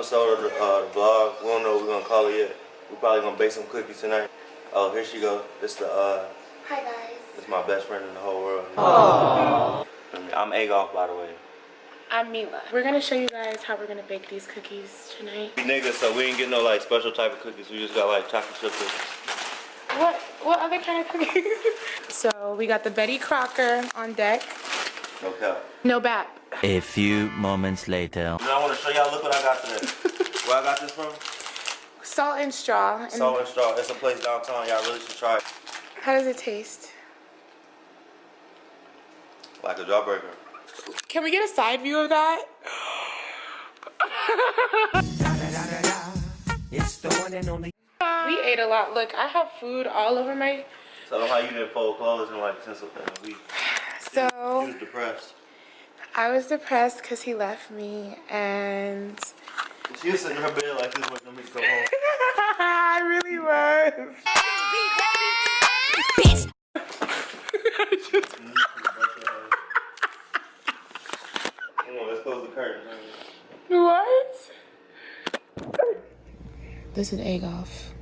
episode of the vlog. We don't know what we're gonna call it yet. We're probably gonna bake some cookies tonight. Oh, here she go. This the Hi guys. This is my best friend in the whole world. Aww. I'm AGoff, by the way. I'm Mila. We're gonna show you guys how we're gonna bake these cookies tonight. We niggas, so we ain't get no like special type of cookies. We just got like chocolate chip cookies. What other kind of cookies? So we got the Betty Crocker on deck. No cap. No bap. A few moments later. You know, I want to show y'all. Look what I got today. Where I got this from? Salt and Straw. Salt and Straw. It's a place downtown. Y'all really should try it. How does it taste? Like a jawbreaker. Can we get a side view of that? It's the one and only. We ate a lot. Look, I have food all over my... Tell them how you didn't fold clothes in like since a week. So... You was depressed. I was depressed because he left me and... She was sitting in her bed like this waiting for me to come home. I really was. Come on, let's close the curtain. What? This is AGoff.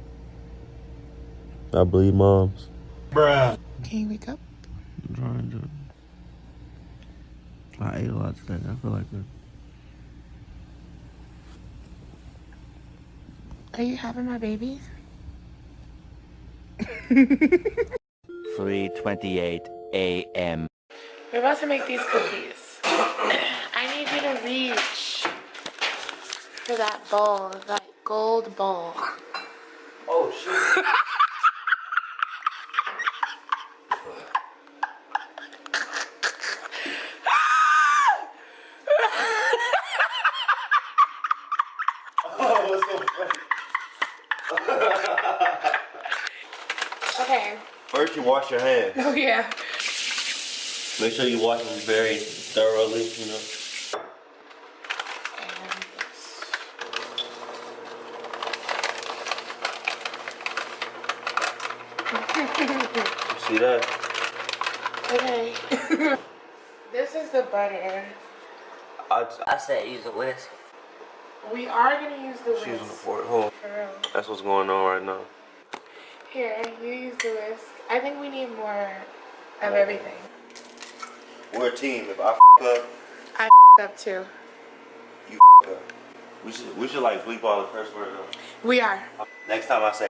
I bleed moms. Bruh. Can you wake up? I'm trying to. I ate a lot today. I feel like it. Are you having my baby? 3:28 a.m. We're about to make these cookies. I need you to reach for that ball, that gold ball. Oh shit. Oh, what's so funny? Okay. First you wash your hands. Oh yeah. Make sure you wash them very thoroughly, you know. You see that? Okay. This is the butter. I said use a whisk. We are gonna use the whisk. She's on the fork. Hold on. For real. That's what's going on right now. Here, you use the whisk. I think we need more of everything. We're a team. If I up, I up too. you up. We should like bleep all the curse words up. We are. Next time I say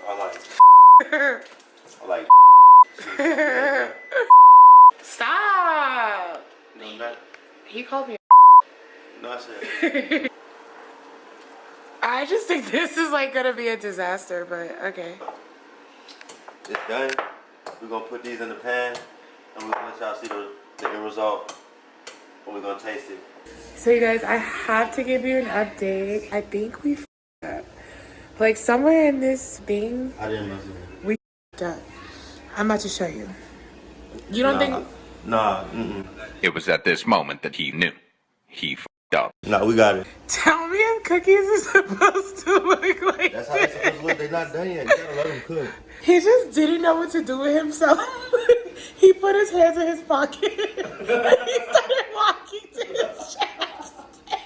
I like Stop! You know that? He called me. No, I said. I just think this is like gonna be a disaster, but okay. It's done. We're gonna put these in the pan and we're gonna let y'all see the end result when we're gonna taste it. So you guys, I have to give you an update. I think we f***ed up. Like somewhere in this thing, I didn't listen. we f***ed up. I'm about to show you. You don't think? Nah, It was at this moment that he knew. He f***ed up. Nah, we got it. Tell me if cookies are supposed to look like That's how they're supposed to look. They're not done yet. You gotta let them cook. He just didn't know what to do with himself. He put his hands in his pocket. He started walking to his chapstick.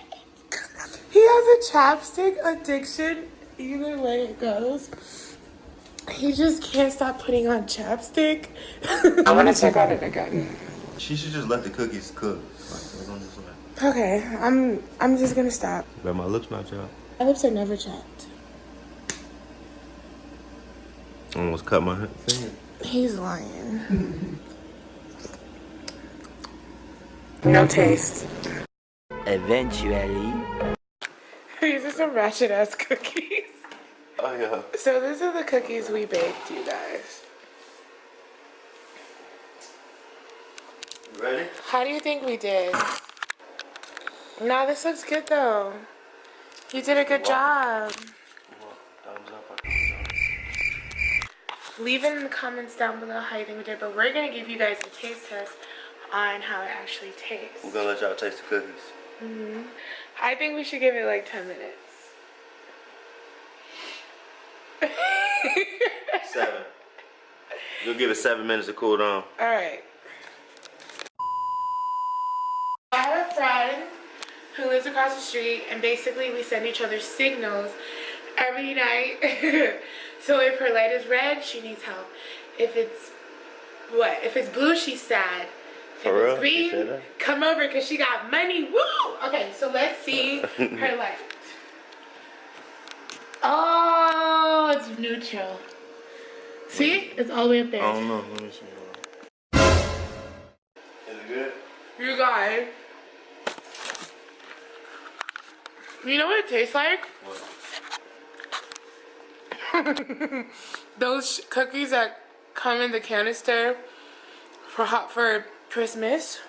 He has a chapstick addiction. Either way it goes. He just can't stop putting on chapstick. I want to check out it again. She should just let the cookies cook. Okay, I'm just gonna stop. But my lips not chapped. My lips are never chapped. I almost cut my finger. He's lying. No taste. Eventually. These are some ratchet ass cookies. Oh yeah. So these are the cookies we baked, you guys. You ready? How do you think we did? Nah, this looks good though. You did a good job. Thumbs up. Leave it in the comments down below how you think we did, but we're gonna give you guys a taste test on how it actually tastes. We're gonna let y'all taste the cookies. I think we should give it like 10 minutes. 7. You'll give it 7 minutes to cool down. Alright. I have a friend who lives across the street, and basically we send each other signals every night. So if her light is red, she needs help. If it's blue, she's sad. For if real? it's green, She said that? come over because she got money. Woo! Okay, so let's see her light. Oh, it's neutral. See? It's all the way up there. I don't know. Let me see. Is it good? You guys. You know what it tastes like? What? Those cookies that come in the canister for Christmas.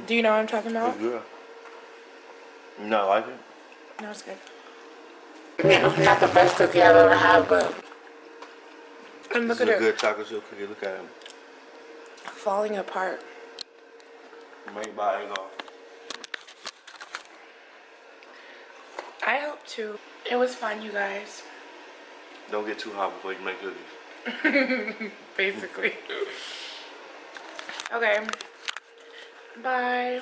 Do you know what I'm talking about? It's good. You not like it? No, it's good. Not the best cookie I've ever had, but and look This at is a it good chocolate chip cookie. Look at it. falling apart. Made by AGoff. I hope to. It was fun, you guys. Don't get too hot before you make cookies. Basically. Okay. Bye.